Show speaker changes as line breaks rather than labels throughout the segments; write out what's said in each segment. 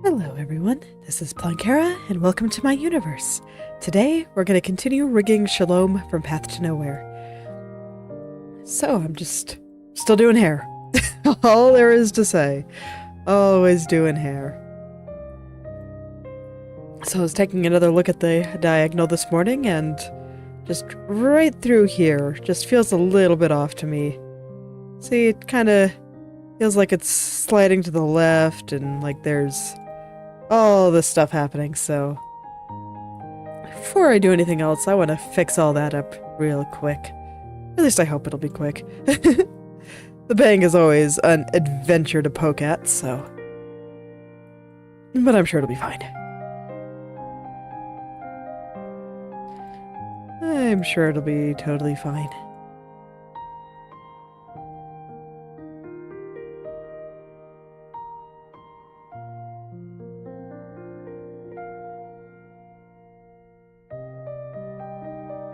Hello everyone, this is Plankera, and welcome to my universe. Today, we're going to continue rigging Shalom from Path to Nowhere. So, I'm just still doing hair. All there is to say. Always doing hair. So I was taking another look at the diagonal this morning, and just right through here, just feels a little bit off to me. See, it kind of feels like it's sliding to the left, and like there's all this stuff happening, so before I do anything else, I want to fix all that up real quick. At least I hope it'll be quick. The bang is always an adventure to poke at, so... but I'm sure it'll be fine. I'm sure it'll be totally fine.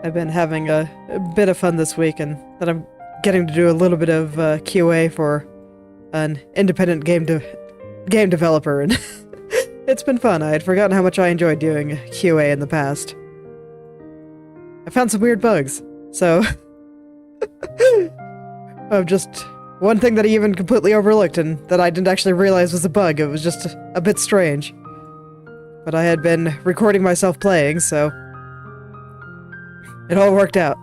I've been having a bit of fun this week, and that I'm getting to do a little bit of QA for an independent game developer, and it's been fun. I had forgotten how much I enjoyed doing QA in the past. I found some weird bugs, so just one thing that I even completely overlooked and that I didn't actually realize was a bug. It was just a bit strange. But I had been recording myself playing, so it all worked out.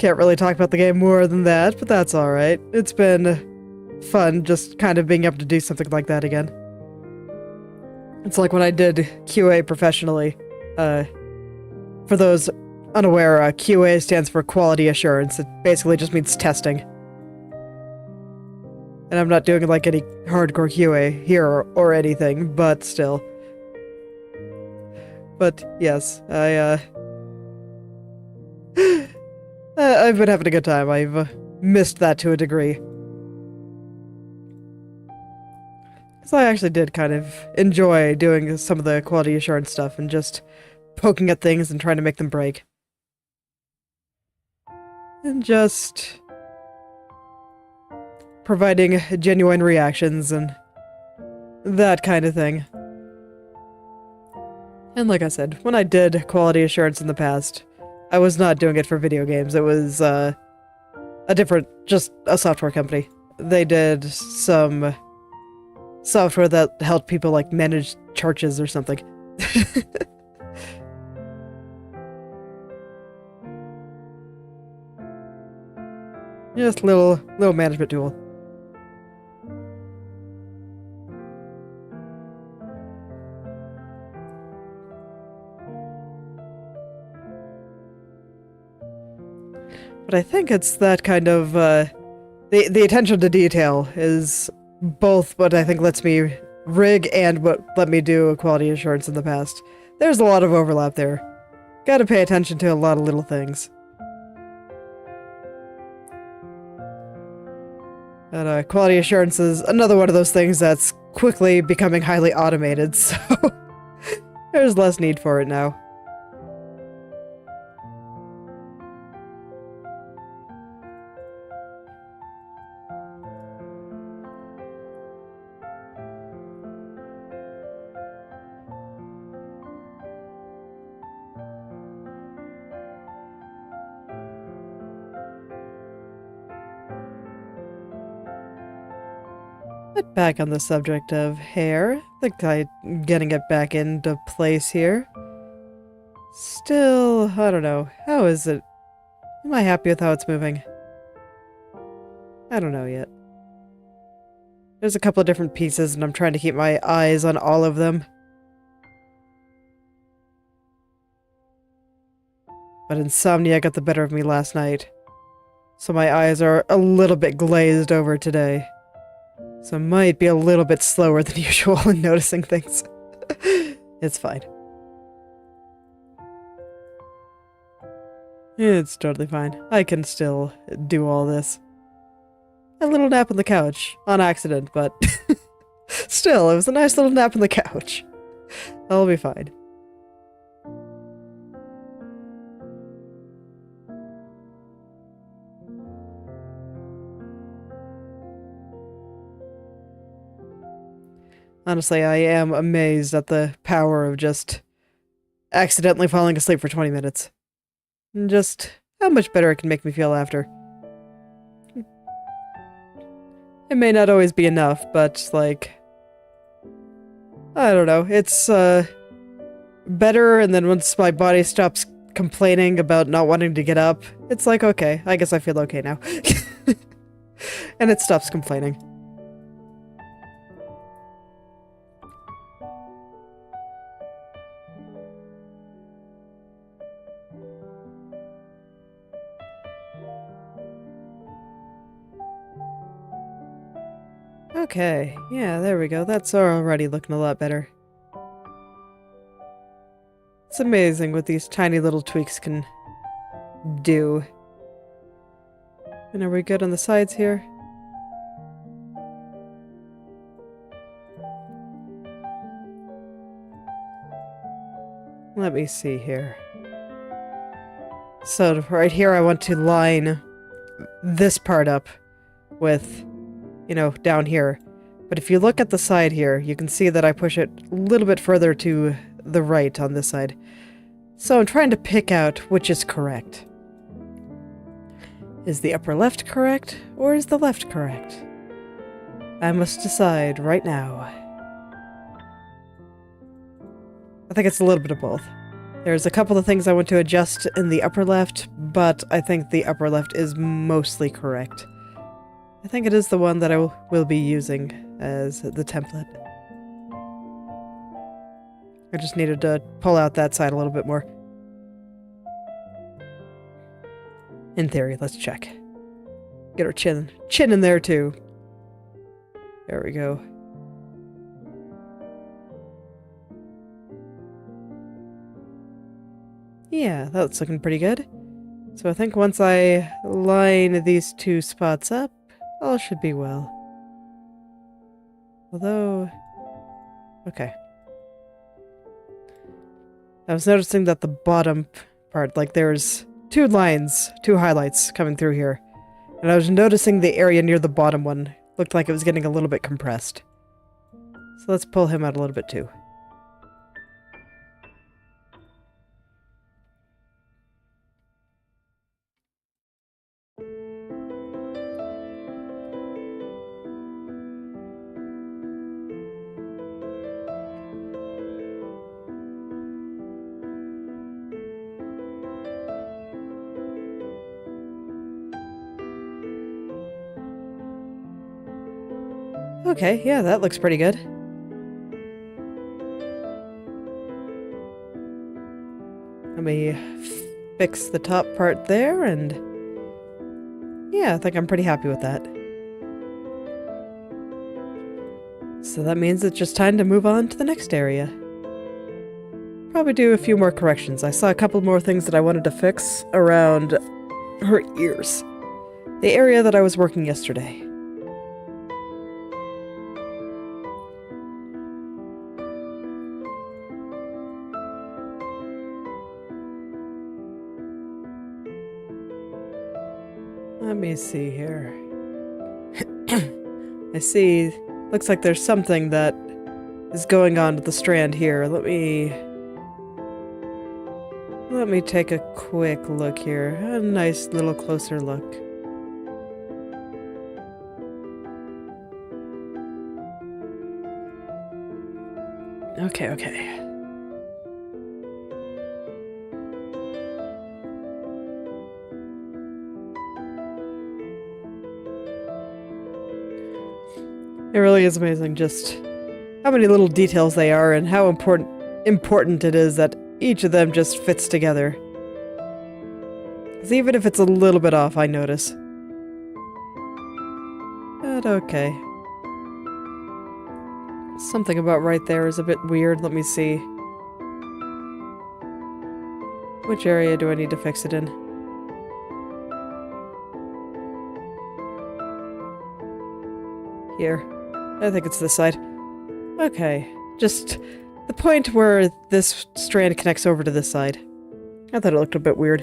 can't really talk about the game more than that, but that's alright. It's been fun just kind of being able to do something like that again. It's like when I did QA professionally. For those unaware, QA stands for quality assurance. It basically just means testing. And I'm not doing like any hardcore QA here or anything, but still. But yes, I've been having a good time. I've missed that to a degree. Because I actually did kind of enjoy doing some of the quality assurance stuff and just poking at things and trying to make them break. And just providing genuine reactions and that kind of thing. And like I said, when I did quality assurance in the past, I was not doing it for video games. It was a different, just a software company. They did some software that helped people like manage churches or something. Just little management tool. But I think it's that kind of, the attention to detail is both what I think lets me rig and what let me do quality assurance in the past. There's a lot of overlap there. Gotta pay attention to a lot of little things. And quality assurance is another one of those things that's quickly becoming highly automated, so there's less need for it now. But back on the subject of hair, I think I'm getting it back into place here. Still, I don't know. How is it? Am I happy with how it's moving? I don't know yet. There's a couple of different pieces and I'm trying to keep my eyes on all of them. But insomnia got the better of me last night. So my eyes are a little bit glazed over today. So I might be a little bit slower than usual in noticing things. It's fine. It's totally fine. I can still do all this. A little nap on the couch. On accident, but still, it was a nice little nap on the couch. I'll be fine. Honestly, I am amazed at the power of just accidentally falling asleep for 20 minutes. And just how much better it can make me feel after. It may not always be enough, but, like, I don't know, it's, better, and then once my body stops complaining about not wanting to get up, it's like, okay, I guess I feel okay now. And it stops complaining. Okay, yeah, there we go. That's already looking a lot better. It's amazing what these tiny little tweaks can do. And are we good on the sides here? Let me see here. So right here I want to line this part up with, you know, down here. But if you look at the side here, you can see that I push it a little bit further to the right on this side. So I'm trying to pick out which is correct. Is the upper left correct, or is the left correct? I must decide right now. I think it's a little bit of both. There's a couple of things I want to adjust in the upper left, but I think the upper left is mostly correct. I think it is the one that I will be using as the template. I just needed to pull out that side a little bit more. In theory, let's check. Get our chin in there too. There we go. Yeah, that's looking pretty good. So I think once I line these two spots up, all should be well. Although... okay. I was noticing that the bottom part, like there's two lines, two highlights coming through here. And I was noticing the area near the bottom one looked like it was getting a little bit compressed. So let's pull him out a little bit too. Okay, yeah, that looks pretty good. Let me fix the top part there, and yeah, I think I'm pretty happy with that. So that means it's just time to move on to the next area. Probably do a few more corrections. I saw a couple more things that I wanted to fix around her ears. The area that I was working yesterday. Let me see here. I see. Looks like there's something that is going on with the strand here. Let me take a quick look here. A nice little closer look. Okay. It really is amazing just how many little details they are and how important it is that each of them just fits together. 'Cause even if it's a little bit off, I notice. But okay. Something about right there is a bit weird. Let me see. Which area do I need to fix it in? Here. I think it's this side. Okay. Just the point where this strand connects over to this side. I thought it looked a bit weird.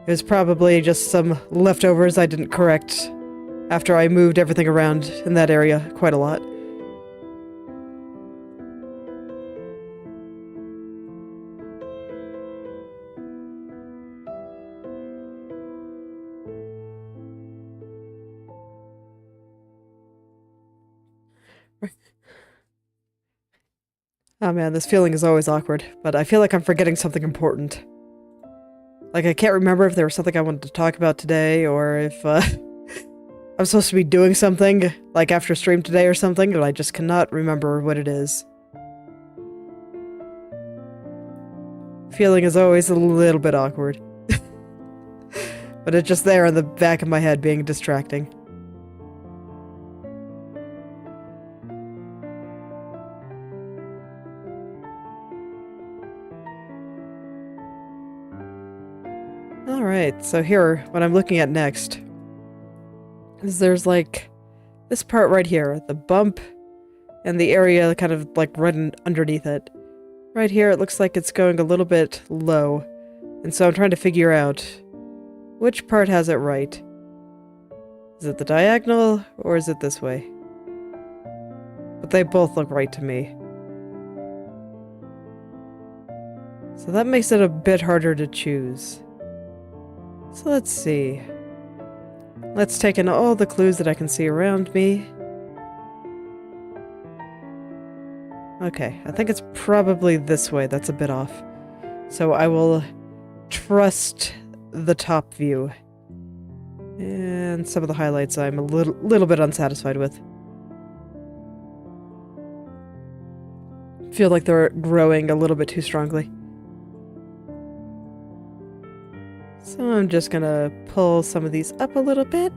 It was probably just some leftovers I didn't correct after I moved everything around in that area quite a lot. Oh man, this feeling is always awkward, but I feel like I'm forgetting something important. Like, I can't remember if there was something I wanted to talk about today, or if, I'm supposed to be doing something, like after stream today or something, but I just cannot remember what it is. Feeling is always a little bit awkward. But it's just there in the back of my head being distracting. Alright, so here, what I'm looking at next is there's like this part right here, the bump and the area kind of like right underneath it. Right here, it looks like it's going a little bit low, and so I'm trying to figure out which part has it right. Is it the diagonal, or is it this way? But they both look right to me. So that makes it a bit harder to choose. So let's see. Let's take in all the clues that I can see around me. Okay, I think it's probably this way. That's a bit off. So I will trust the top view. And some of the highlights I'm a little bit unsatisfied with. Feel like they're growing a little bit too strongly. So I'm just gonna pull some of these up a little bit.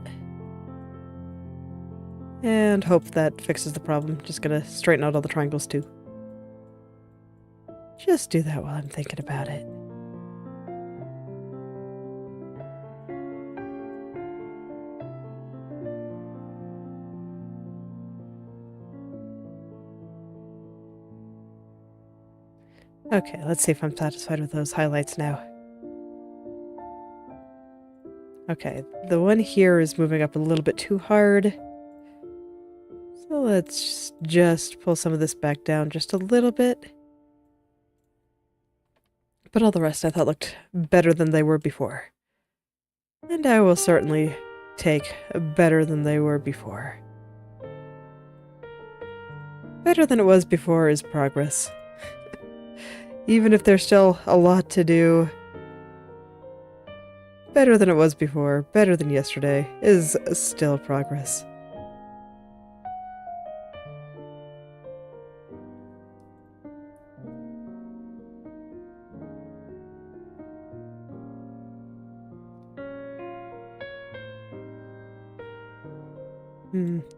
And hope that fixes the problem. Just gonna straighten out all the triangles too. Just do that while I'm thinking about it. Okay, let's see if I'm satisfied with those highlights now. Okay, the one here is moving up a little bit too hard. So let's just pull some of this back down just a little bit. But all the rest I thought looked better than they were before. And I will certainly take better than they were before. Better than it was before is progress. Even if there's still a lot to do, better than it was before, better than yesterday, is still progress.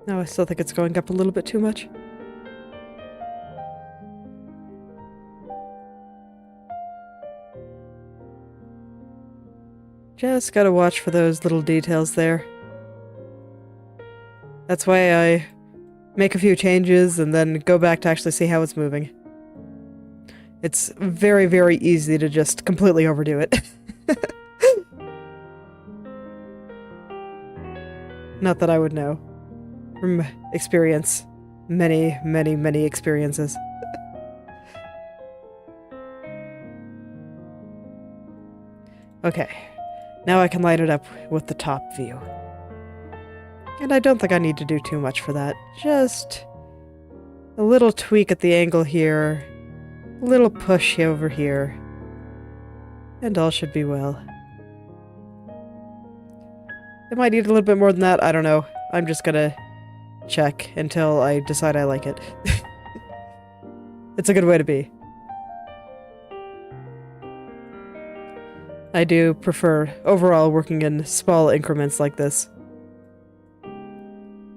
No, I still think it's going up a little bit too much. Just gotta watch for those little details there. That's why I make a few changes and then go back to actually see how it's moving. It's very, very easy to just completely overdo it. Not that I would know. From experience. Many, many, many experiences. Okay. Now I can light it up with the top view. And I don't think I need to do too much for that. Just a little tweak at the angle here. A little push over here. And all should be well. It might need a little bit more than that, I don't know. I'm just gonna check until I decide I like it. It's a good way to be. I do prefer overall working in small increments like this.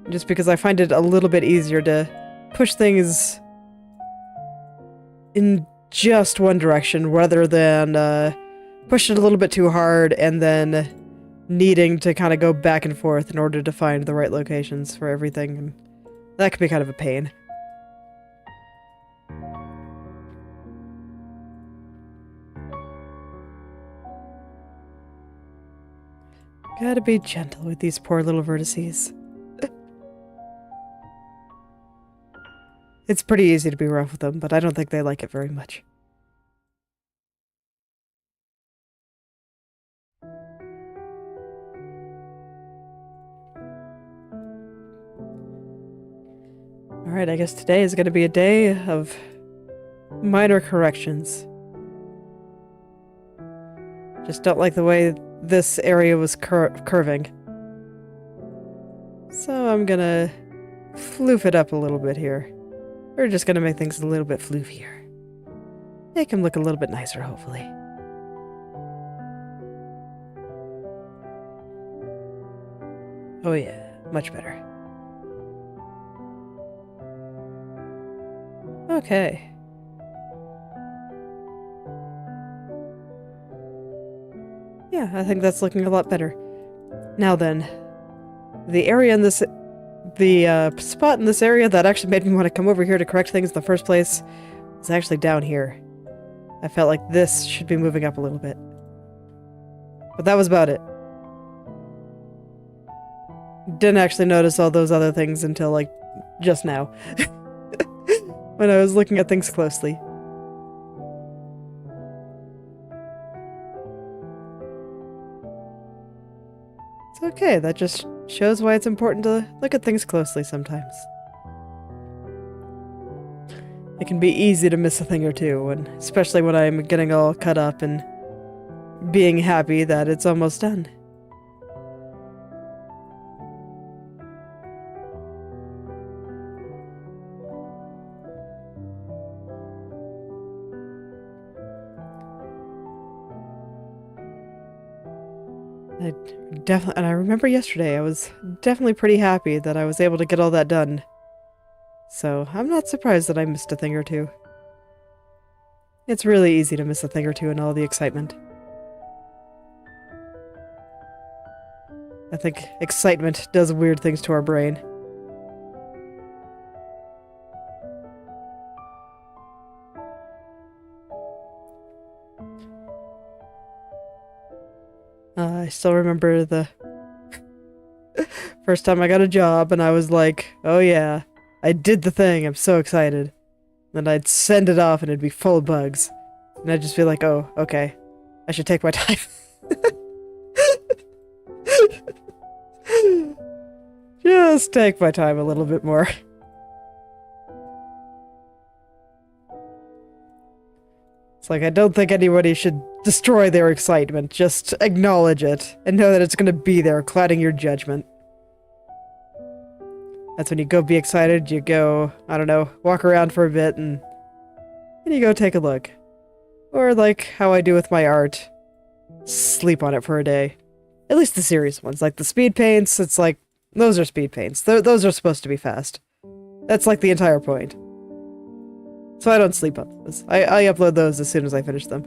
Just because I find it a little bit easier to push things in just one direction rather than push it a little bit too hard and then needing to kind of go back and forth in order to find the right locations for everything. And that can be kind of a pain. Gotta be gentle with these poor little vertices. It's pretty easy to be rough with them, but I don't think they like it very much. Alright, I guess today is gonna be a day of minor corrections. Just don't like the way this area was curving. So I'm gonna floof it up a little bit here. We're just gonna make things a little bit floofier. Make them look a little bit nicer, hopefully. Oh yeah, much better. Okay. Yeah, I think that's looking a lot better. Now then, the area in this... The spot in this area that actually made me want to come over here to correct things in the first place is actually down here. I felt like this should be moving up a little bit. But that was about it. Didn't actually notice all those other things until, like, just now. When I was looking at things closely. It's okay, that just shows why it's important to look at things closely sometimes. It can be easy to miss a thing or two, and especially when I'm getting all cut up and being happy that it's almost done. And I remember yesterday, I was definitely pretty happy that I was able to get all that done. So I'm not surprised that I missed a thing or two. It's really easy to miss a thing or two in all the excitement. I think excitement does weird things to our brain. I still remember the first time I got a job and I was like, oh yeah, I did the thing, I'm so excited. Then I'd send it off and it'd be full of bugs. And I'd just be like, oh, okay, I should take my time. Just take my time a little bit more. It's like, I don't think anybody should destroy their excitement. Just acknowledge it and know that it's going to be there, clouding your judgment. That's when you go be excited, you go, I don't know, walk around for a bit and you go take a look. Or like how I do with my art, sleep on it for a day. At least the serious ones, like the speed paints, it's like, those are speed paints. Those are supposed to be fast. That's like the entire point. So I don't sleep on those. I upload those as soon as I finish them.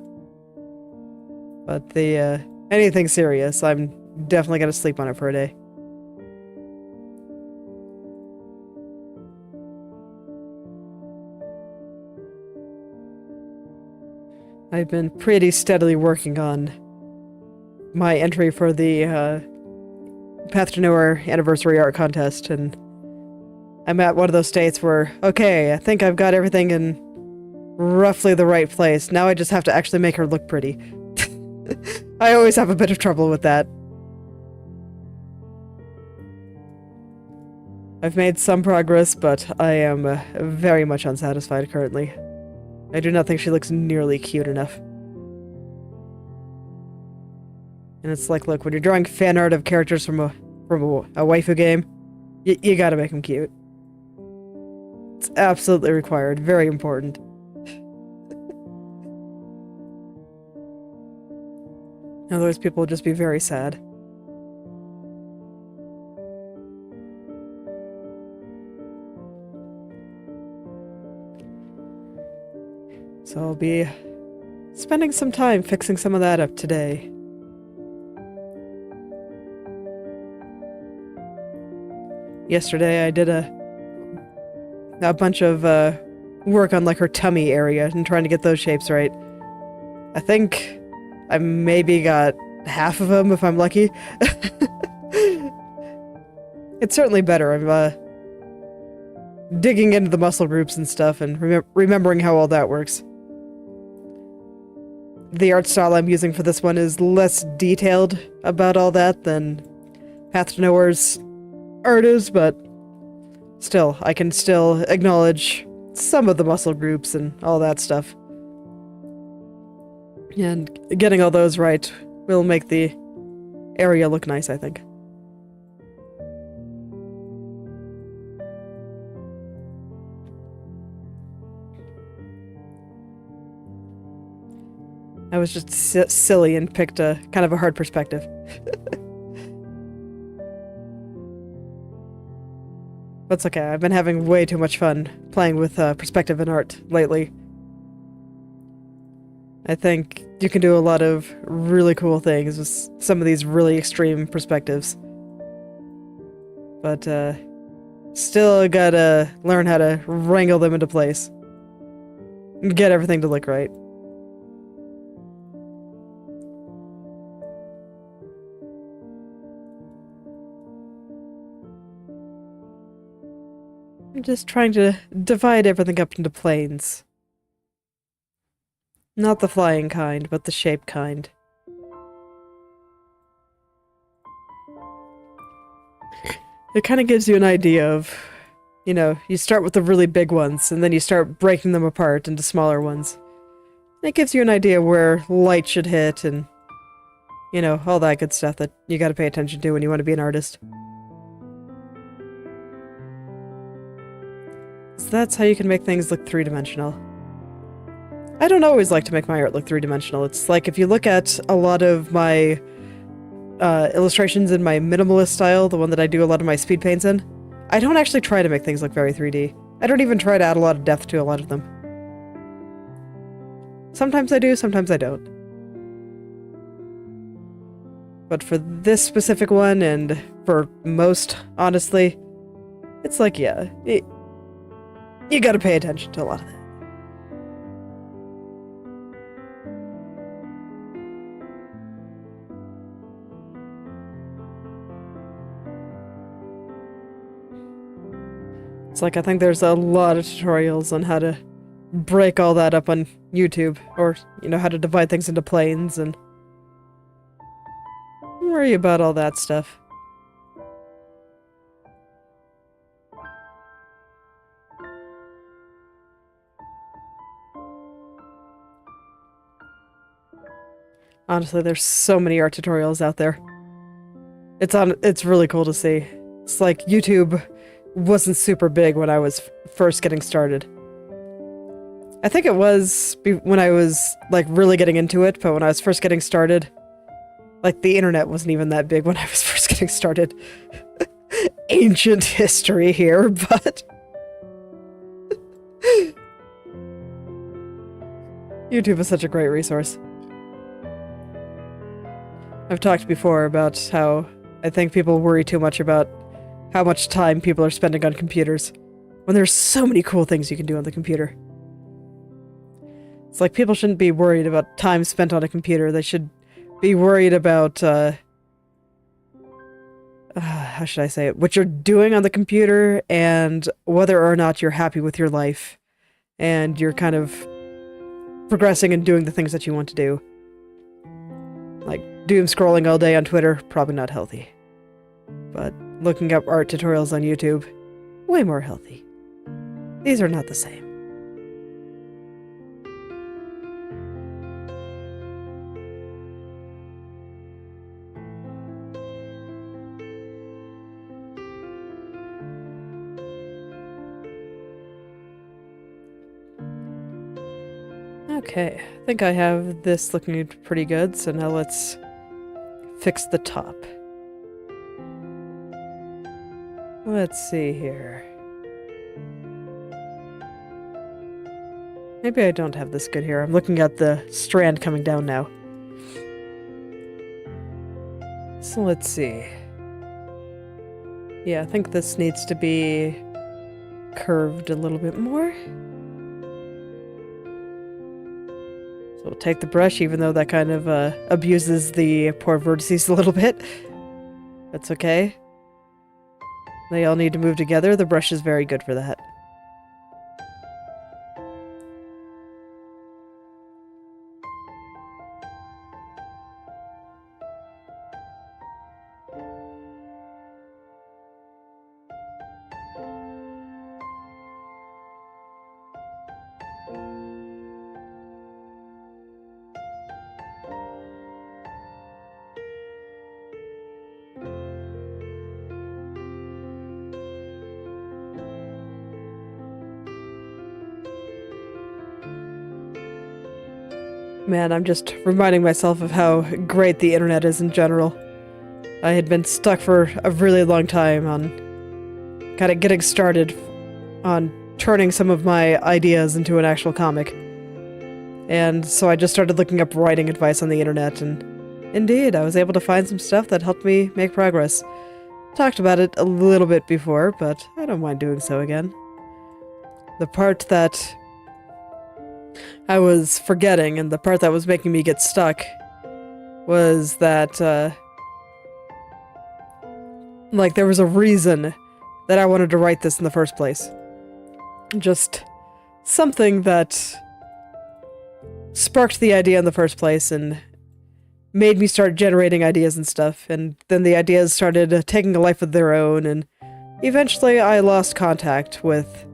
But the, anything serious, I'm definitely gonna sleep on it for a day. I've been pretty steadily working on my entry for the, Path to Nowhere Anniversary Art Contest, and I'm at one of those states where, okay, I think I've got everything in roughly the right place. Now I just have to actually make her look pretty. I always have a bit of trouble with that. I've made some progress, but I am very much unsatisfied currently. I do not think she looks nearly cute enough. And it's like, look, when you're drawing fan art of characters from a waifu game, you gotta make them cute. It's absolutely required. Very important. Otherwise, people will just be very sad. So I'll be spending some time fixing some of that up today. Yesterday I did a bunch of work on like her tummy area and trying to get those shapes right. I think I maybe got half of them if I'm lucky. It's certainly better. I'm digging into the muscle groups and stuff and remembering how all that works. The art style I'm using for this one is less detailed about all that than Path to Nowhere's art is, but still, I can still acknowledge some of the muscle groups and all that stuff. And getting all those right will make the area look nice, I think. I was just silly and picked a kind of a hard perspective. That's okay, I've been having way too much fun playing with perspective and art lately. I think you can do a lot of really cool things with some of these really extreme perspectives. But still gotta learn how to wrangle them into place. And get everything to look right. I'm just trying to divide everything up into planes. Not the flying kind, but the shape kind. It kind of gives you an idea of You know, you start with the really big ones, and then you start breaking them apart into smaller ones. It gives you an idea where light should hit, and, you know, all that good stuff that you gotta pay attention to when you want to be an artist. So that's how you can make things look three-dimensional. I don't always like to make my art look three-dimensional. It's like if you look at a lot of my illustrations in my minimalist style, the one that I do a lot of my speed paints in, I don't actually try to make things look very 3D. I don't even try to add a lot of depth to a lot of them. Sometimes I do, sometimes I don't. But for this specific one, and for most, honestly, it's like, yeah, you gotta pay attention to a lot of that. It's like, I think there's a lot of tutorials on how to break all that up on YouTube, or, you know, how to divide things into planes, and don't worry about all that stuff. Honestly, there's so many art tutorials out there. It's really cool to see. It's like YouTube wasn't super big when I was first getting started. I think it was when I was, like, really getting into it, but when I was first getting started, like, the internet wasn't even that big when I was first getting started. Ancient history here, but... YouTube is such a great resource. I've talked before about how I think people worry too much about how much time people are spending on computers, when there's so many cool things you can do on the computer. It's like people shouldn't be worried about time spent on a computer. They should be worried about, how should I say it? What you're doing on the computer, and whether or not you're happy with your life, and you're kind of progressing and doing the things that you want to do. Like, doom scrolling all day on Twitter, probably not healthy. But looking up art tutorials on YouTube, way more healthy. These are not the same. Okay, I think I have this looking pretty good, so now let's fix the top. Let's see here. Maybe I don't have this good here. I'm looking at the strand coming down now. So let's see. Yeah, I think this needs to be curved a little bit more. So we'll take the brush, even though that kind of abuses the poor vertices a little bit. That's okay. They all need to move together. The brush is very good for that. Man, I'm just reminding myself of how great the internet is in general. I had been stuck for a really long time on kind of getting started on turning some of my ideas into an actual comic. And so I just started looking up writing advice on the internet, and indeed, I was able to find some stuff that helped me make progress. Talked about it a little bit before, but I don't mind doing so again. The part that I was forgetting, and the part that was making me get stuck, was that, like, there was a reason that I wanted to write this in the first place. Just something that sparked the idea in the first place and made me start generating ideas and stuff, and then the ideas started taking a life of their own, and eventually I lost contact with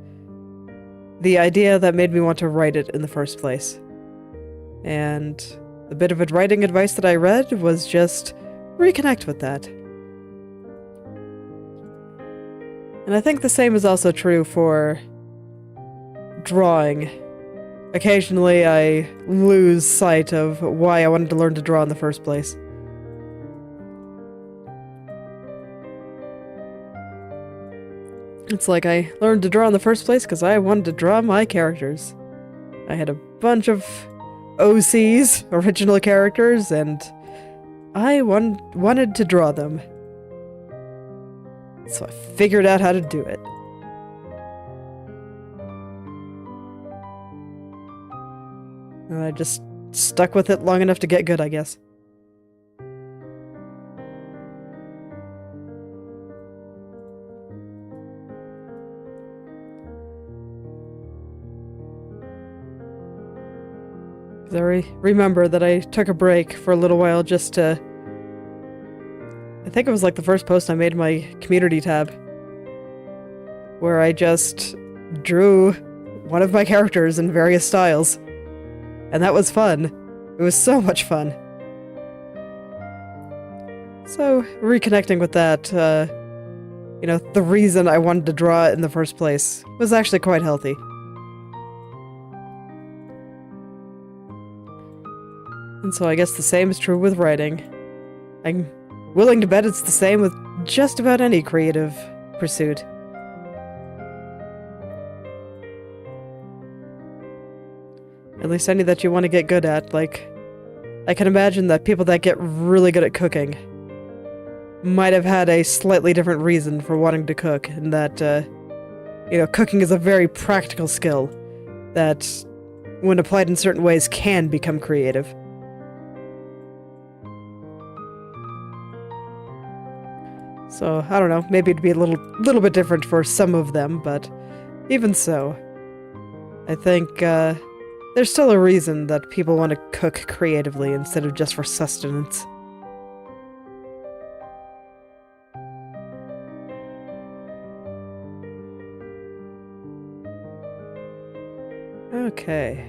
the idea that made me want to write it in the first place. And the bit of writing advice that I read was just reconnect with that. And I think the same is also true for drawing. Occasionally I lose sight of why I wanted to learn to draw in the first place. It's like I learned to draw in the first place because I wanted to draw my characters. I had a bunch of OCs, original characters, and I wanted to draw them. So I figured out how to do it. And I just stuck with it long enough to get good, I guess. I remember that I took a break for a little while just to... I think it was like the first post I made in my community tab, where I just drew one of my characters in various styles. And that was fun. It was so much fun. So, reconnecting with that, you know, the reason I wanted to draw it in the first place was actually quite healthy. And so I guess the same is true with writing. I'm willing to bet it's the same with just about any creative pursuit. At least any that you want to get good at. Like, I can imagine that people that get really good at cooking might have had a slightly different reason for wanting to cook, and that, you know, cooking is a very practical skill that, when applied in certain ways, can become creative. So, I don't know, maybe it'd be a little bit different for some of them, but even so, I think, there's still a reason that people want to cook creatively instead of just for sustenance. Okay.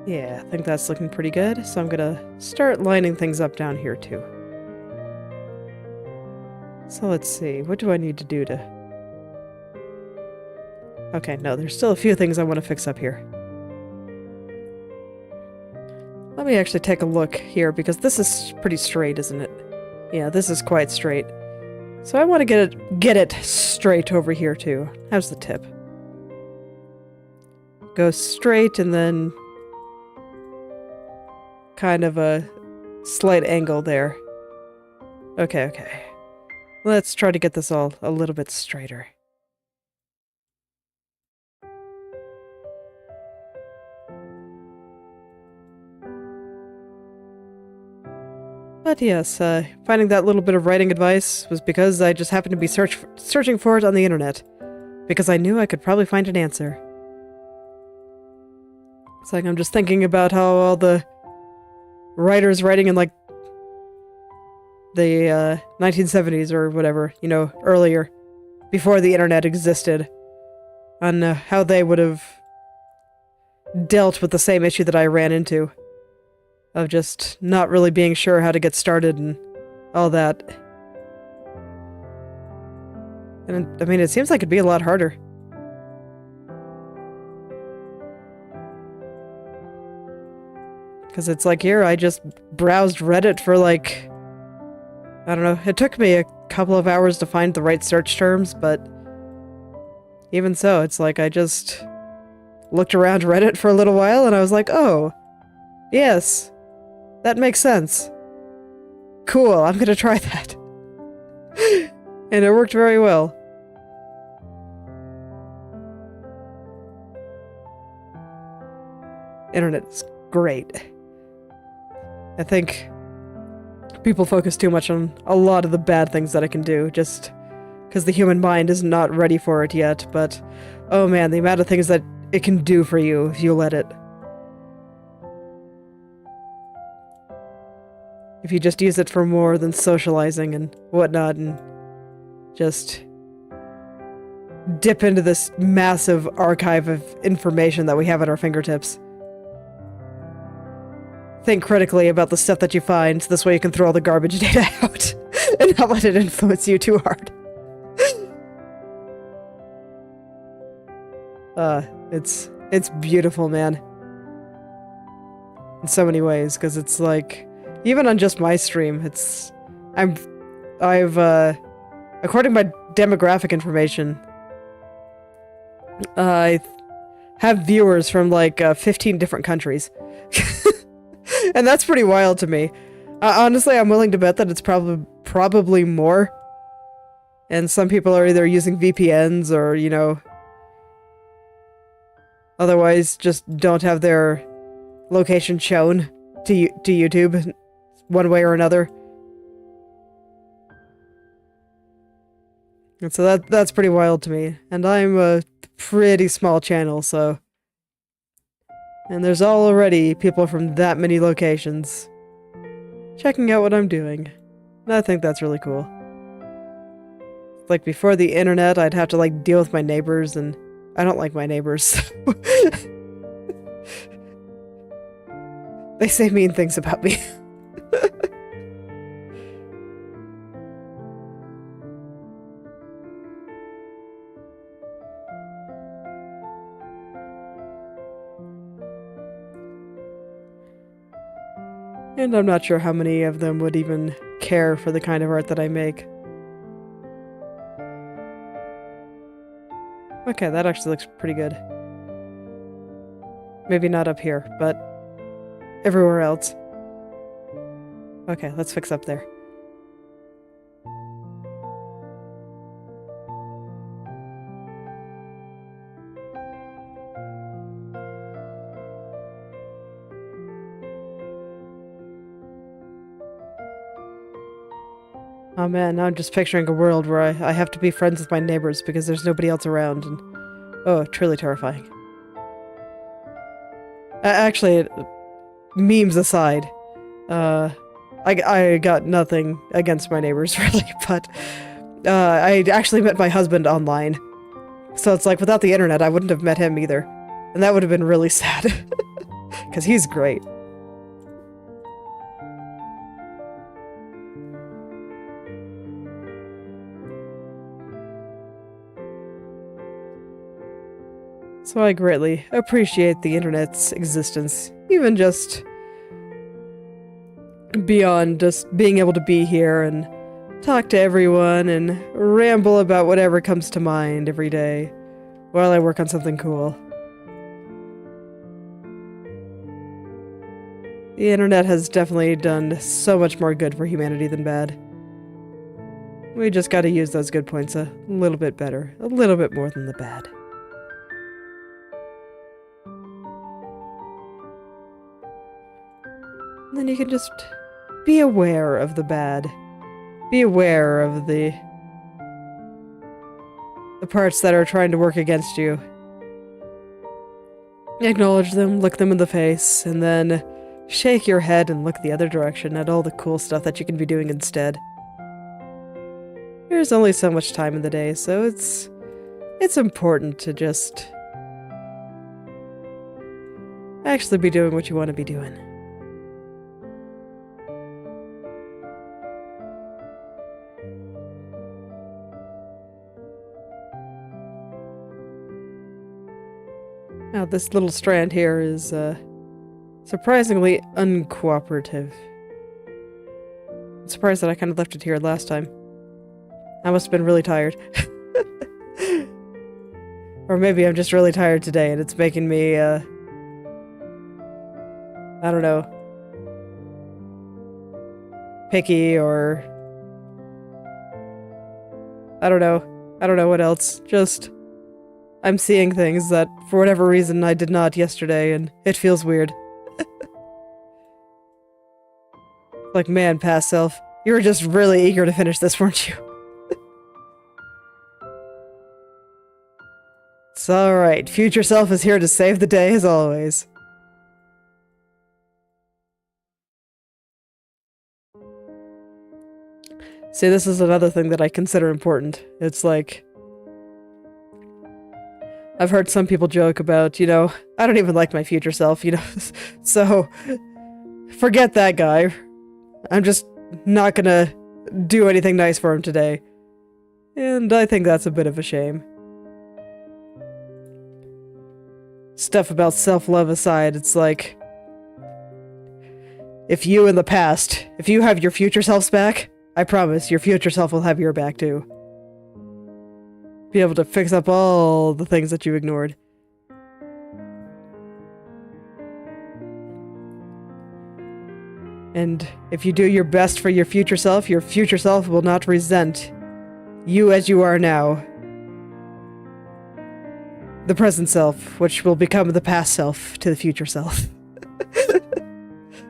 Yeah, I think that's looking pretty good, so I'm gonna start lining things up down here too. So let's see, what do I need to do to... Okay, no, there's still a few things I want to fix up here. Let me actually take a look here, because this is pretty straight, isn't it? Yeah, this is quite straight. So I want to get it straight over here too. How's the tip? Go straight and then kind of a slight angle there. Okay, okay. Let's try to get this all a little bit straighter. But yes, finding that little bit of writing advice was because I just happened to be searching for it on the internet. Because I knew I could probably find an answer. It's like I'm just thinking about how all the writers writing in like the 1970s or whatever, you know, earlier, before the internet existed, on how they would have dealt with the same issue that I ran into, of just not really being sure how to get started and all that. And I mean, it seems like it'd be a lot harder. Because it's like here, I just browsed Reddit for like, I don't know, it took me a couple of hours to find the right search terms, but even so, it's like I just looked around Reddit for a little while and I was like, oh, yes, that makes sense. Cool, I'm gonna try that. And it worked very well. Internet is great. I think people focus too much on a lot of the bad things that it can do, just because the human mind is not ready for it yet, but oh man, the amount of things that it can do for you if you let it. if you just use it for more than socializing and whatnot, and just dip into this massive archive of information that we have at our fingertips. Think critically about the stuff that you find, so this way you can throw all the garbage data out and not let it influence you too hard. It's beautiful, man. In so many ways, because it's like, even on just my stream, I've according to my demographic information, I have viewers from like 15 different countries. And that's pretty wild to me. Honestly, I'm willing to bet that it's probably more. And some people are either using VPNs or, you know, otherwise just don't have their location shown to YouTube one way or another. And so that's pretty wild to me. And I'm a pretty small channel, so... And there's already people from that many locations checking out what I'm doing. And I think that's really cool. Like, before the internet, I'd have to, like, deal with my neighbors, and I don't like my neighbors. They say mean things about me. And I'm not sure how many of them would even care for the kind of art that I make. Okay, that actually looks pretty good. Maybe not up here, but everywhere else. Okay, let's fix up there. Oh man, now I'm just picturing a world where I have to be friends with my neighbors because there's nobody else around, and... Oh, truly terrifying. Actually, memes aside, I got nothing against my neighbors, really, but... I actually met my husband online. So it's like, without the internet, I wouldn't have met him either. And that would have been really sad. Because he's great. So I greatly appreciate the internet's existence, even just beyond just being able to be here and talk to everyone and ramble about whatever comes to mind every day while I work on something cool. The internet has definitely done so much more good for humanity than bad. We just gotta use those good points a little bit better, a little bit more than the bad. And then you can just be aware of the bad. Be aware of the parts that are trying to work against you. Acknowledge them, look them in the face, and then shake your head and look the other direction at all the cool stuff that you can be doing instead. There's only so much time in the day, so it's important to just actually be doing what you want to be doing. Now, this little strand here is, surprisingly uncooperative. I'm surprised that I kind of left it here last time. I must have been really tired. Or maybe I'm just really tired today and it's making me, I don't know, picky or... I don't know what else. Just... I'm seeing things that, for whatever reason, I did not yesterday, and it feels weird. Like, man, past self, you were just really eager to finish this, weren't you? It's alright, future self is here to save the day as always. See, this is another thing that I consider important. It's like, I've heard some people joke about, you know, I don't even like my future self, you know, so forget that guy. I'm just not gonna do anything nice for him today. And I think that's a bit of a shame. Stuff about self-love aside, it's like, if you in the past, if you have your future selves back, I promise your future self will have your back too. Be able to fix up all the things that you ignored. And if you do your best for your future self will not resent you as you are now. The present self, which will become the past self to the future self.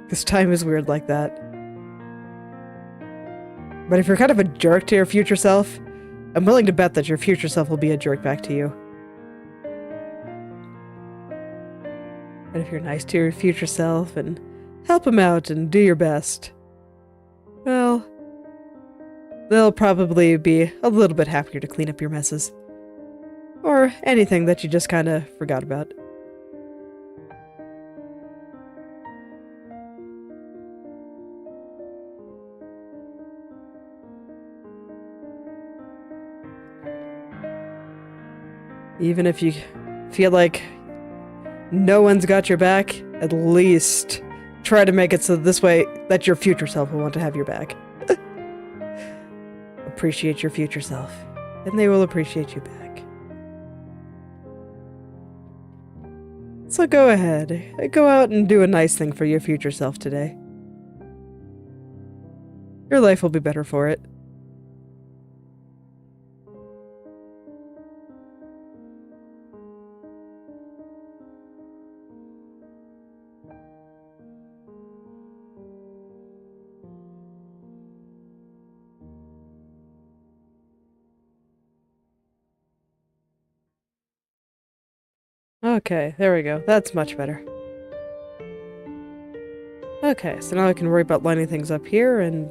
This time is weird like that. But if you're kind of a jerk to your future self, I'm willing to bet that your future self will be a jerk back to you. But if you're nice to your future self and help him out and do your best, well, they'll probably be a little bit happier to clean up your messes. Or anything that you just kind of forgot about. Even if you feel like no one's got your back, at least try to make it so this way that your future self will want to have your back. Appreciate your future self, and they will appreciate you back. So go ahead, go out and do a nice thing for your future self today. Your life will be better for it. Okay, there we go. That's much better. Okay, so now I can worry about lining things up here, and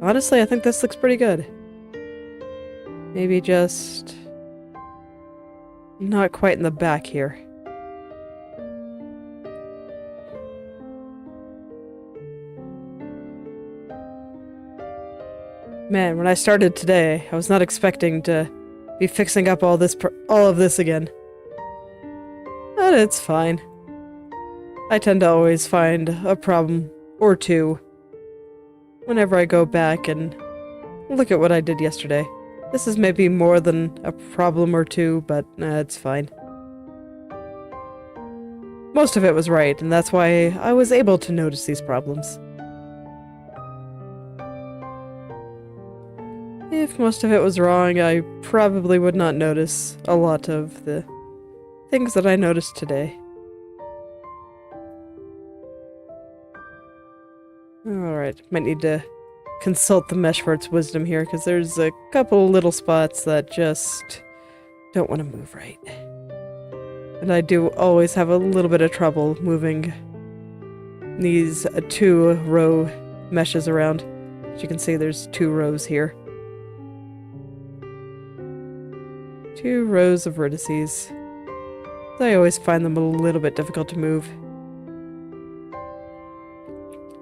honestly, I think this looks pretty good. Maybe just not quite in the back here. Man, when I started today, I was not expecting to be fixing up all of this again. But it's fine. I tend to always find a problem or two whenever I go back and look at what I did yesterday. This is maybe more than a problem or two, but it's fine. Most of it was right, and that's why I was able to notice these problems. If most of it was wrong, I probably would not notice a lot of the things that I noticed today. Alright, might need to consult the mesh for its wisdom here, because there's a couple little spots that just don't want to move right. And I do always have a little bit of trouble moving these 2-row meshes around. As you can see, there's 2 rows here. 2 rows of vertices. I always find them a little bit difficult to move.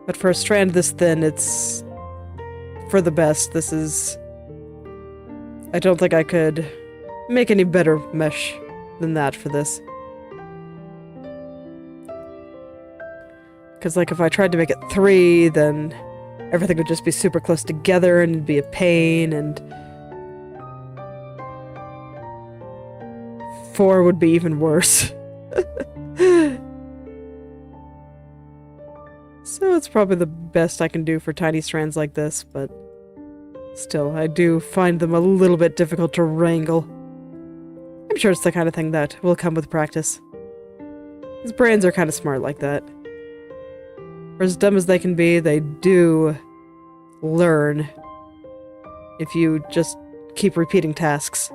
But for a strand this thin, it's for the best. This is... I don't think I could make any better mesh than that for this. Because, like, if I tried to make it 3, then everything would just be super close together and it'd be a pain, and 4 would be even worse. So it's probably the best I can do for tiny strands like this, but still, I do find them a little bit difficult to wrangle. I'm sure it's the kind of thing that will come with practice. His brains are kind of smart like that. For as dumb as they can be, they do learn if you just keep repeating tasks.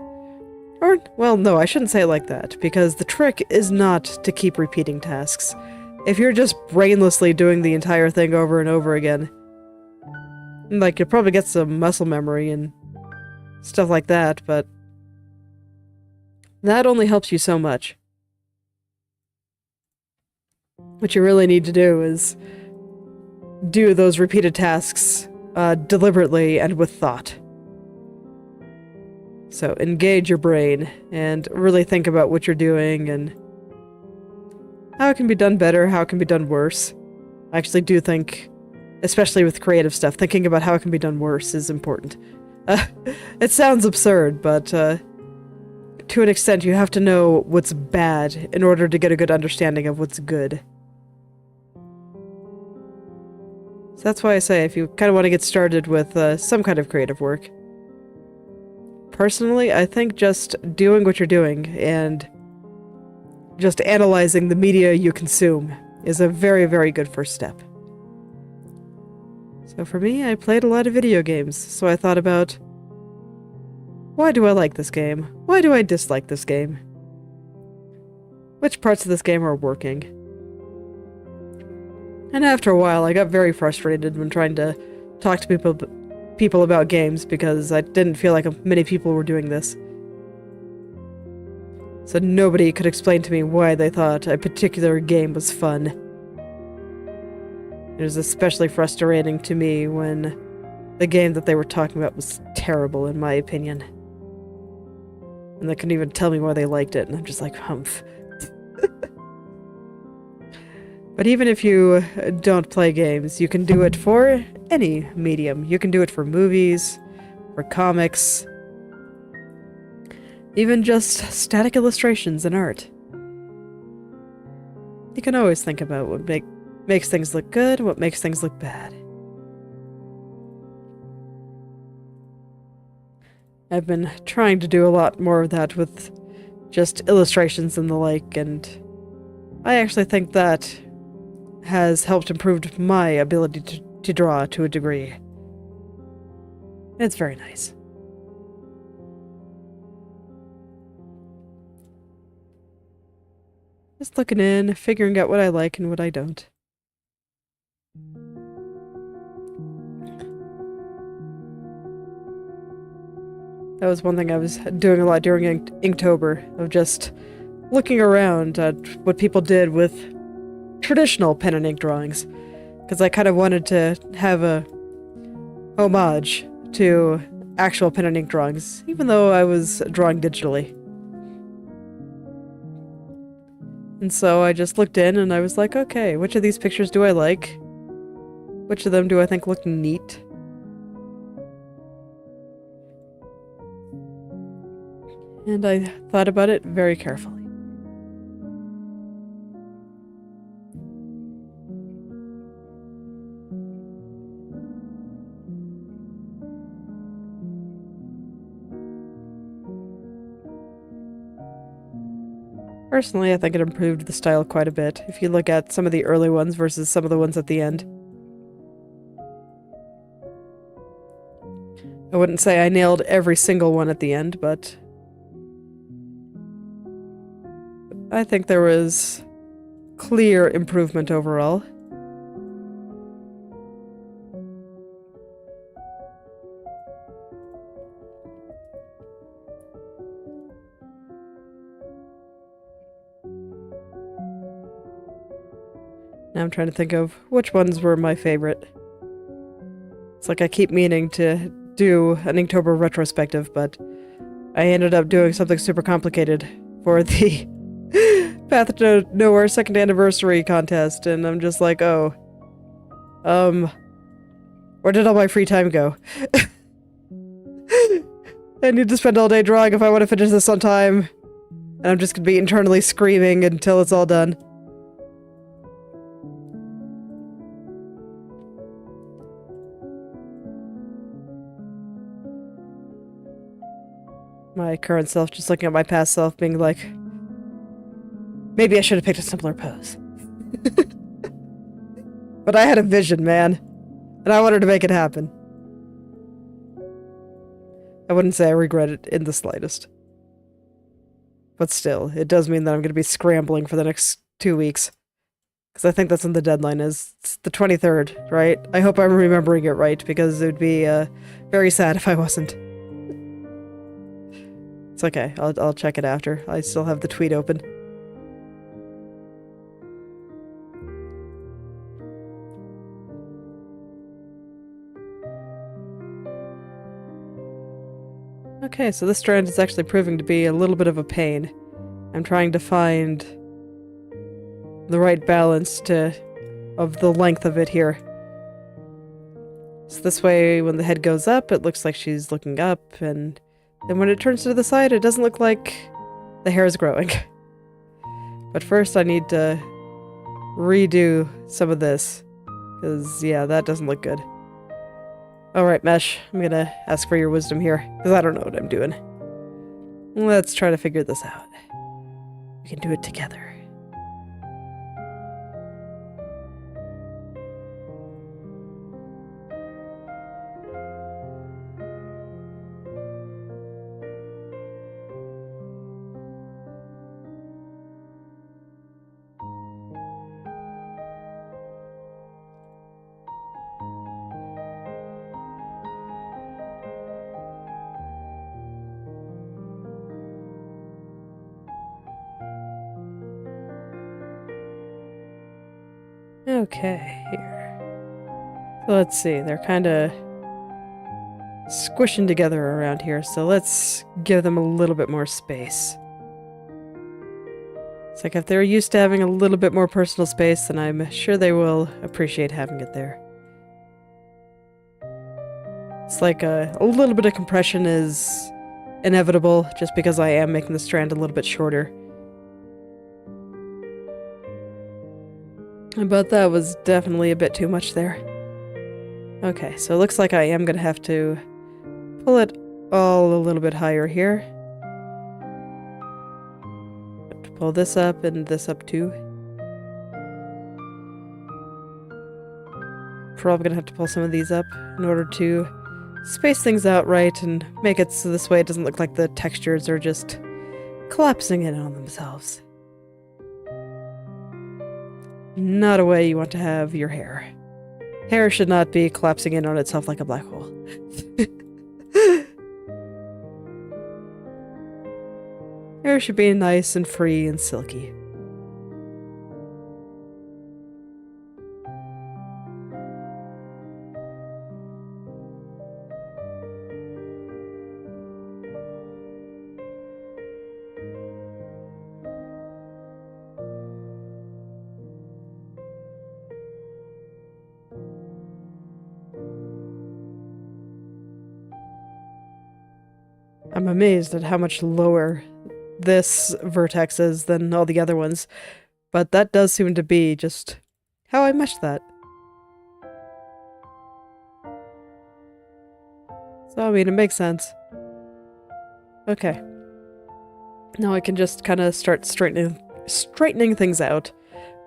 Or, well, no, I shouldn't say it like that, because the trick is not to keep repeating tasks. If you're just brainlessly doing the entire thing over and over again, Like, you'll probably get some muscle memory and stuff like that, but that only helps you so much. What you really need to do is do those repeated tasks deliberately and with thought. So engage your brain and really think about what you're doing and how it can be done better, how it can be done worse. I actually do think, especially with creative stuff, thinking about how it can be done worse is important. It sounds absurd, but to an extent you have to know what's bad in order to get a good understanding of what's good. So that's why I say if you kind of want to get started with some kind of creative work. Personally, I think just doing what you're doing and just analyzing the media you consume is a very, very good first step. So for me, I played a lot of video games, so I thought about, why do I like this game? Why do I dislike this game? Which parts of this game are working? And after a while, I got very frustrated when trying to talk to people about games because I didn't feel like many people were doing this. So nobody could explain to me why they thought a particular game was fun. It was especially frustrating to me when the game that they were talking about was terrible, in my opinion. And they couldn't even tell me why they liked it, and I'm just like, humph. But even if you don't play games, you can do it for any medium. You can do it for movies, for comics, even just static illustrations and art. You can always think about what makes things look good, what makes things look bad. I've been trying to do a lot more of that with just illustrations and the like, and I actually think that has helped improve my ability to draw to a degree. It's very nice. Just looking in, figuring out what I like and what I don't. That was one thing I was doing a lot during Inktober, of just looking around at what people did with traditional pen and ink drawings, because I kind of wanted to have a homage to actual pen and ink drawings, even though I was drawing digitally. And so I just looked in and I was like, okay, which of these pictures do I like? Which of them do I think look neat? And I thought about it very carefully. Personally, I think it improved the style quite a bit, if you look at some of the early ones versus some of the ones at the end. I wouldn't say I nailed every single one at the end, but I think there was clear improvement overall. Now I'm trying to think of which ones were my favorite. It's like I keep meaning to do an Inktober retrospective, but I ended up doing something super complicated for the Path to Nowhere 2nd anniversary contest, and I'm just like, oh, where did all my free time go? I need to spend all day drawing if I want to finish this on time, and I'm just gonna be internally screaming until it's all done. My current self just looking at my past self being like, maybe I should have picked a simpler pose. But I had a vision, man, and I wanted to make it happen. I wouldn't say I regret it in the slightest. But still, it does mean that I'm going to be scrambling for the next 2 weeks. Because I think that's when the deadline is. It's the 23rd, right? I hope I'm remembering it right, because it would be very sad if I wasn't. It's okay. I'll check it after. I still have the tweet open. Okay, so this strand is actually proving to be a little bit of a pain. I'm trying to find the right balance of the length of it here. So this way, when the head goes up, it looks like she's looking up, and then when it turns to the side, it doesn't look like the hair is growing. But first I need to redo some of this, because yeah, that doesn't look good. Alright, Mesh, I'm gonna ask for your wisdom here, because I don't know what I'm doing. Let's try to figure this out. We can do it together. Okay, here. So let's see, they're kind of squishing together around here, so let's give them a little bit more space. It's like if they're used to having a little bit more personal space, then I'm sure they will appreciate having it there. It's like a little bit of compression is inevitable, just because I am making the strand a little bit shorter. But that was definitely a bit too much there. Okay, so it looks like I am gonna have to pull it all a little bit higher here. Have to pull this up and this up too. Probably gonna have to pull some of these up in order to space things out right and make it so this way it doesn't look like the textures are just collapsing in on themselves. Not a way you want to have your hair. Hair should not be collapsing in on itself like a black hole. Hair should be nice and free and silky. I'm amazed at how much lower this vertex is than all the other ones, but that does seem to be just how I meshed that. So, I mean, it makes sense. Okay. Now I can just kind of start straightening things out,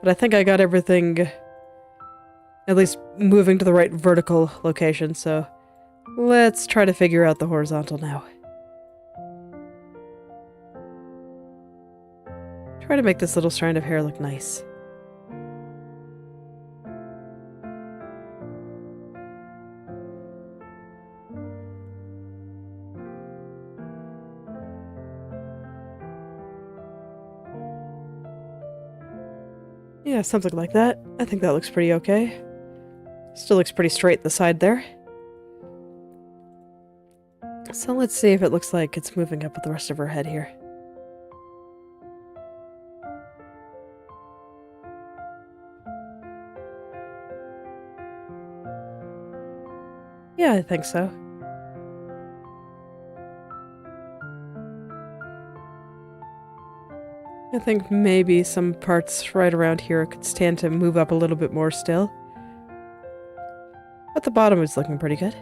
but I think I got everything at least moving to the right vertical location, so let's try to figure out the horizontal now. Try to make this little strand of hair look nice. Yeah, something like that. I think that looks pretty okay. Still looks pretty straight the side there. So let's see if it looks like it's moving up with the rest of her head here. Yeah, I think so. I think maybe some parts right around here could stand to move up a little bit more still. But the bottom is looking pretty good.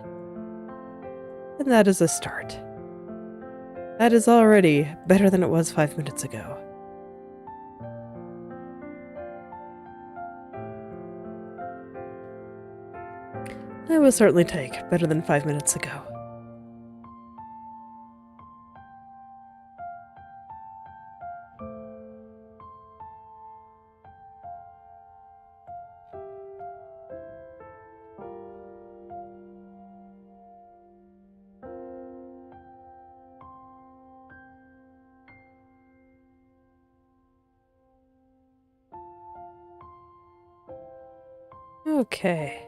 And that is a start. That is already better than it was 5 minutes ago. That will certainly take better than 5 minutes ago. Okay.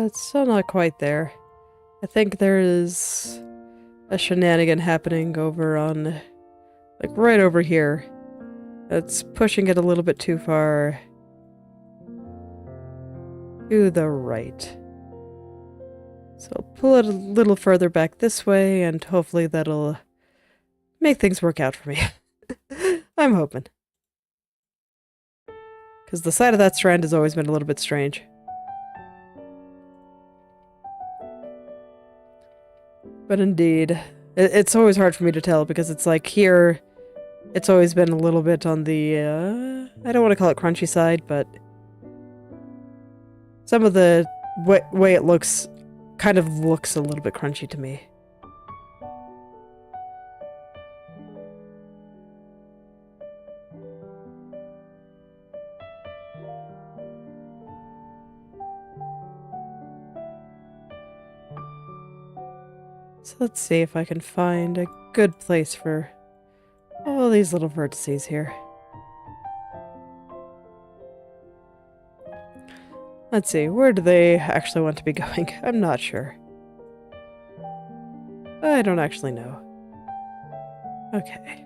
It's still not quite there. I think there is a shenanigan happening over on, like, right over here. It's pushing it a little bit too far to the right. So I'll pull it a little further back this way, and hopefully that'll make things work out for me. I'm hoping. Because the side of that strand has always been a little bit strange. But indeed, it's always hard for me to tell because it's like here, it's always been a little bit on the, I don't want to call it crunchy side, but some of the way it looks kind of looks a little bit crunchy to me. So let's see if I can find a good place for all these little vertices here. Let's see, where do they actually want to be going? I'm not sure. I don't actually know. Okay.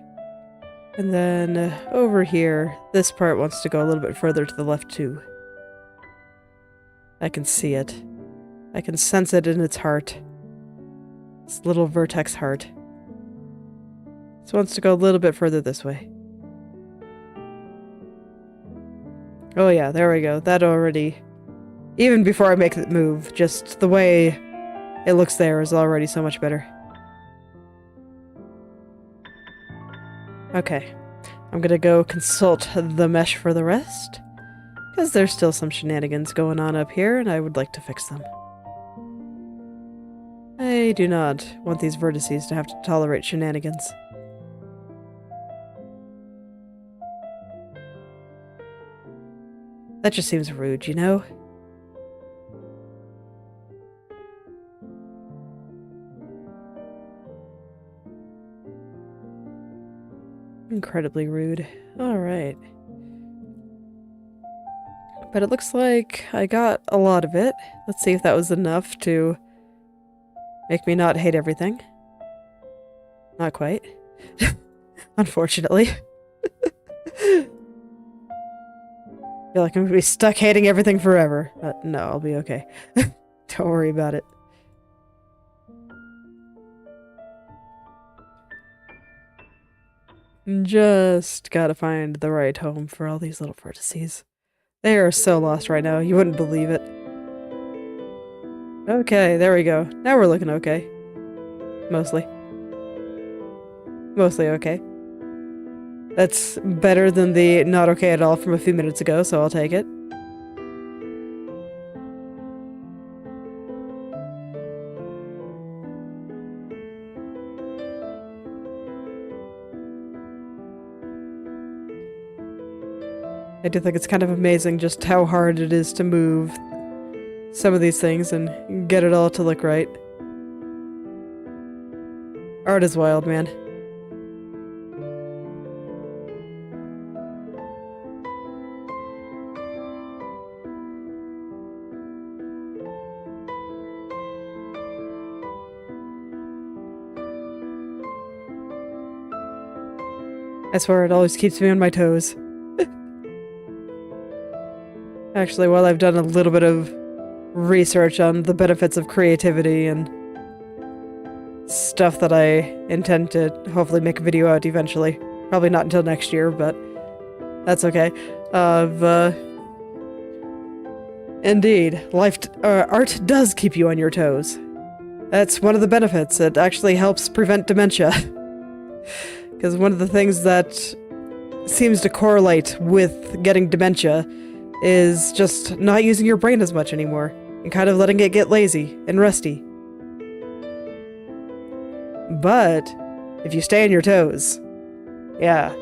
And then over here, this part wants to go a little bit further to the left too. I can see it. I can sense it in its heart. This little vertex heart. This wants to go a little bit further this way. Oh yeah, there we go. That already... Even before I make the move, just the way it looks there is already so much better. Okay. I'm gonna go consult the mesh for the rest. Because there's still some shenanigans going on up here, and I would like to fix them. I do not want these vertices to have to tolerate shenanigans. That just seems rude, you know? Incredibly rude. Alright. But it looks like I got a lot of it. Let's see if that was enough to make me not hate everything. Not quite. Unfortunately. I feel like I'm gonna be stuck hating everything forever. But no, I'll be okay. Don't worry about it. Just gotta find the right home for all these little vertices. They are so lost right now, you wouldn't believe it. Okay, there we go. Now we're looking okay. Mostly. Mostly okay. That's better than the not okay at all from a few minutes ago, so I'll take it. I do think it's kind of amazing just how hard it is to move some of these things and get it all to look right. Art is wild, man. I swear it always keeps me on my toes. Actually, while I've done a little bit of research on the benefits of creativity and stuff that I intend to hopefully make a video out eventually. Probably not until next year, but that's okay. Indeed, art does keep you on your toes. That's one of the benefits. It actually helps prevent dementia. Because one of the things that seems to correlate with getting dementia is just not using your brain as much anymore, and kind of letting it get lazy and rusty. But if you stay on your toes, yeah,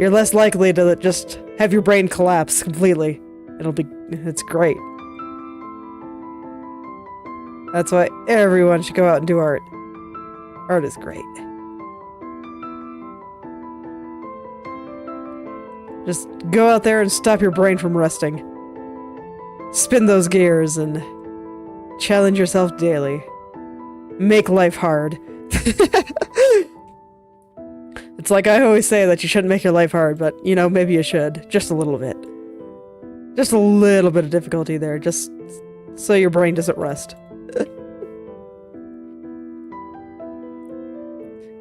you're less likely to just have your brain collapse completely. It's great. That's why everyone should go out and do art. Art is great. Just go out there and stop your brain from resting. Spin those gears and challenge yourself daily. Make life hard. It's like I always say that you shouldn't make your life hard, but, you know, maybe you should. Just a little bit. Just a little bit of difficulty there, just so your brain doesn't rest.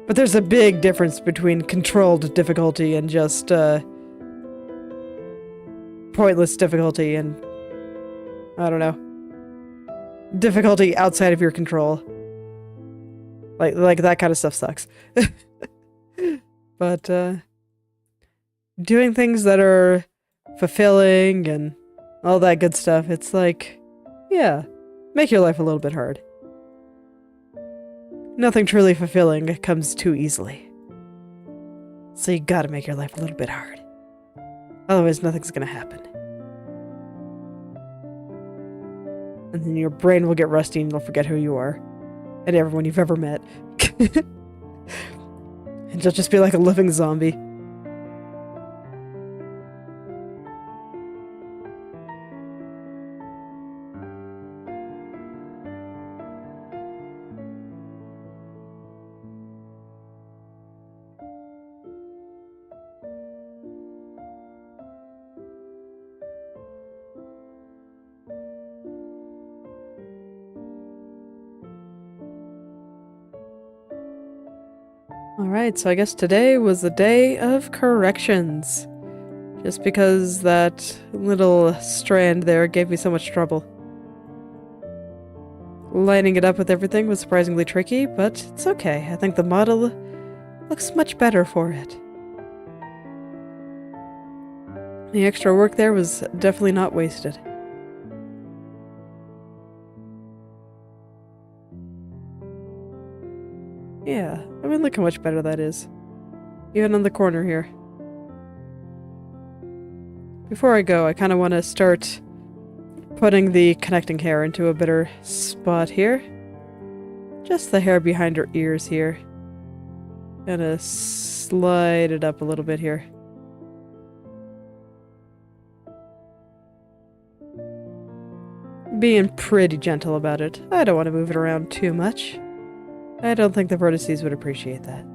But there's a big difference between controlled difficulty and just, pointless difficulty and, I don't know, difficulty outside of your control. Like that kind of stuff sucks. But, doing things that are fulfilling and all that good stuff, it's like, yeah, make your life a little bit hard. Nothing truly fulfilling comes too easily. So you gotta make your life a little bit hard. Otherwise, nothing's gonna happen. And then your brain will get rusty and you'll forget who you are. And everyone you've ever met. And you'll just be like a living zombie. Alright, so I guess today was the day of corrections. Just because that little strand there gave me so much trouble. Lining it up with everything was surprisingly tricky, but it's okay. I think the model looks much better for it. The extra work there was definitely not wasted. Yeah, I mean, look how much better that is. Even on the corner here. Before I go, I kind of want to start putting the connecting hair into a better spot here. Just the hair behind her ears here. Gonna slide it up a little bit here. Being pretty gentle about it. I don't want to move it around too much. I don't think the vertices would appreciate that.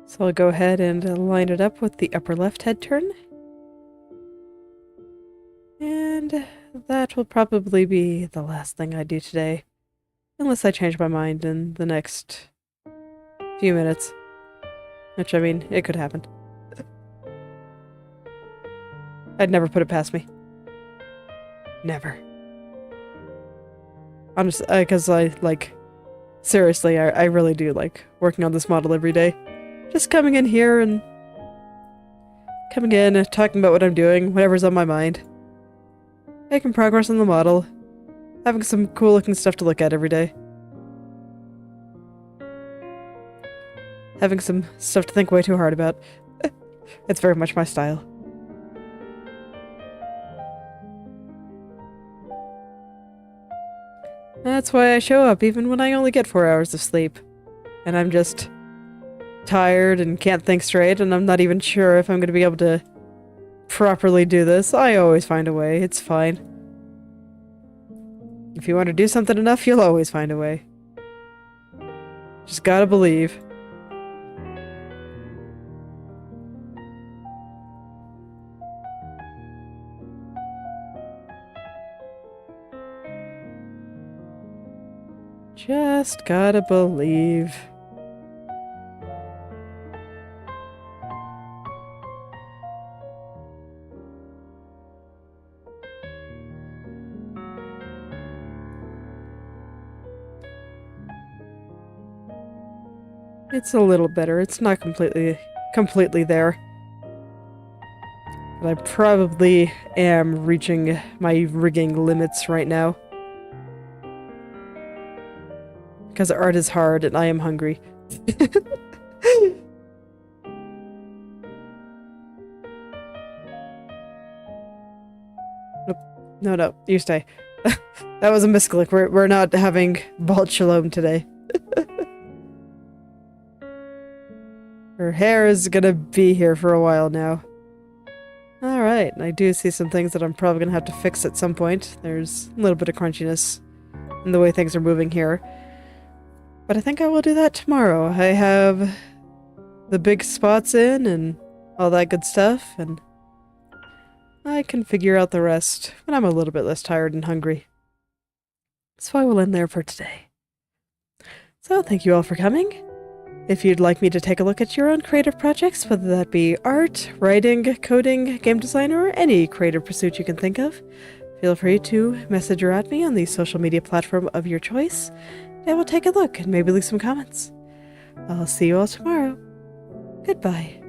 So I'll go ahead and line it up with the upper left head turn. And that will probably be the last thing I do today. Unless I change my mind in the next few minutes. Which, I mean, it could happen. I'd never put it past me. Never. I'm just, because seriously, I really do like working on this model every day. Just coming in here and talking about what I'm doing, whatever's on my mind. Making progress on the model. Having some cool looking stuff to look at every day. Having some stuff to think way too hard about. It's very much my style. That's why I show up even when I only get 4 hours of sleep. And I'm just tired and can't think straight and I'm not even sure if I'm going to be able to properly do this. I always find a way. It's fine. If you want to do something enough, you'll always find a way. Just gotta believe. Just gotta believe. It's a little better. It's not completely there. But I probably am reaching my rigging limits right now. because art is hard and I am hungry. No, you stay. That was a misclick. We're not having bald Shalom today. Her hair is gonna be here for a while now. Alright, I do see some things that I'm probably gonna have to fix at some point. There's a little bit of crunchiness in the way things are moving here. But I think I will do that tomorrow. I have the big spots in and all that good stuff, and I can figure out the rest when I'm a little bit less tired and hungry. So I will end there for today. So thank you all for coming. If you'd like me to take a look at your own creative projects, whether that be art, writing, coding, game design, or any creative pursuit you can think of, feel free to message or at me on the social media platform of your choice, and I will take a look and maybe leave some comments. I'll see you all tomorrow. Goodbye.